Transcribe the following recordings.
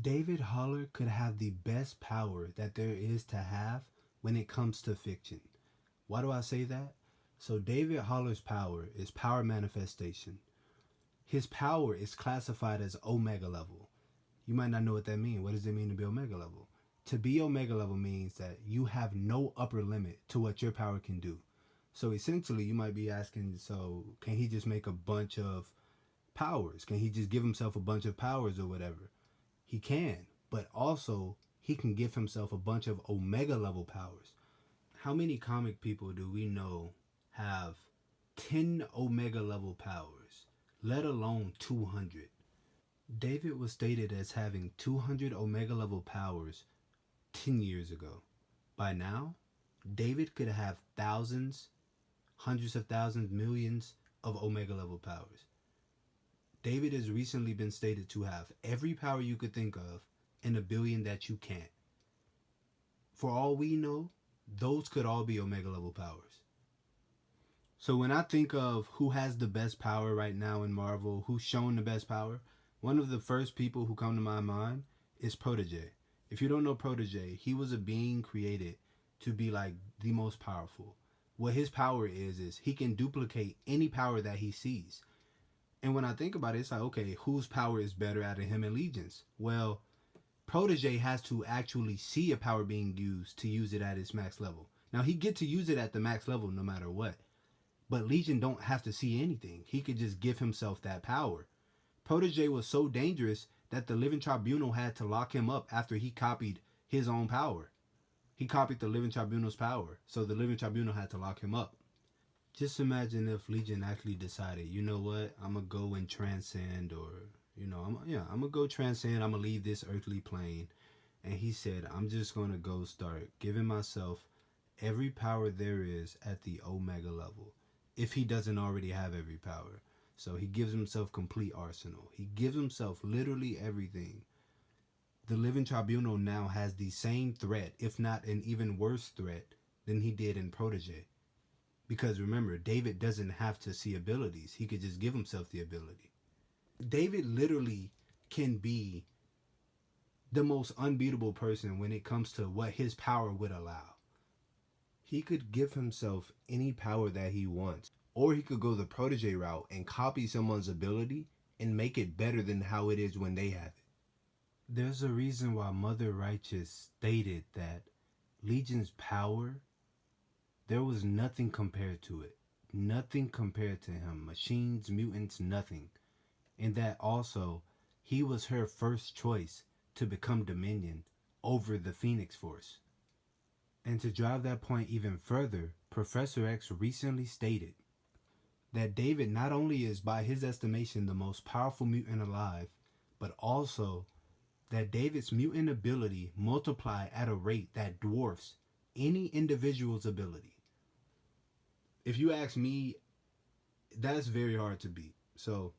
David Haller could have the best power that there is to have when it comes to fiction. Why do I say that? So David Haller's power is power manifestation. His power is classified as Omega level. You might not know what that means. What does it mean to be Omega level? To be Omega level means that you have no upper limit to what your power can do. So essentially, you might be asking, so can he just make a bunch of powers? Can he just give himself a bunch of powers or whatever? He can, but also he can give himself a bunch of Omega level powers. How many comic people do we know have 10 Omega level powers, let alone 200? David was stated as having 200 Omega level powers 10 years ago. By now, David could have thousands, hundreds of thousands, millions of Omega level powers. David has recently been stated to have every power you could think of and a billion that you can't. For all we know, those could all be Omega level powers. So when I think of who has the best power right now in Marvel, who's shown the best power, one of the first people who come to my mind is Protege. If you don't know Protege, he was a being created to be like the most powerful. What his power is he can duplicate any power that he sees. And when I think about it, it's like, okay, whose power is better out of him and Legion's? Well, Protege has to actually see a power being used to use it at its max level. Now, he get to use it at the max level no matter what. But Legion don't have to see anything. He could just give himself that power. Protege was so dangerous that the Living Tribunal had to lock him up after he copied his own power. He copied the Living Tribunal's power, so the Living Tribunal had to lock him up. Just imagine if Legion actually decided, you know what, I'm going to go and transcend, or, I'm going to go transcend, I'm going to leave this earthly plane. And he said, I'm just going to go start giving myself every power there is at the Omega level, if he doesn't already have every power. So he gives himself complete arsenal. He gives himself literally everything. The Living Tribunal now has the same threat, if not an even worse threat, than he did in Protege. Because remember, David doesn't have to see abilities. He could just give himself the ability. David literally can be the most unbeatable person when it comes to what his power would allow. He could give himself any power that he wants. Or he could go the Protege route and copy someone's ability and make it better than how it is when they have it. There's a reason why Mother Righteous stated that Legion's power, there was nothing compared to it. Nothing compared to him. Machines, mutants, nothing. And that also, he was her first choice to become Dominion over the Phoenix Force. And to drive that point even further, Professor X recently stated that David not only is, by his estimation, the most powerful mutant alive, but also that David's mutant ability multiply at a rate that dwarfs any individual's ability. If you ask me, that's very hard to beat. So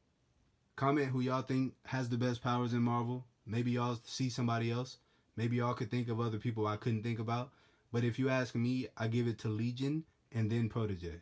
comment who y'all think has the best powers in Marvel. Maybe y'all see somebody else. Maybe y'all could think of other people I couldn't think about. But if you ask me, I give it to Legion and then Protege.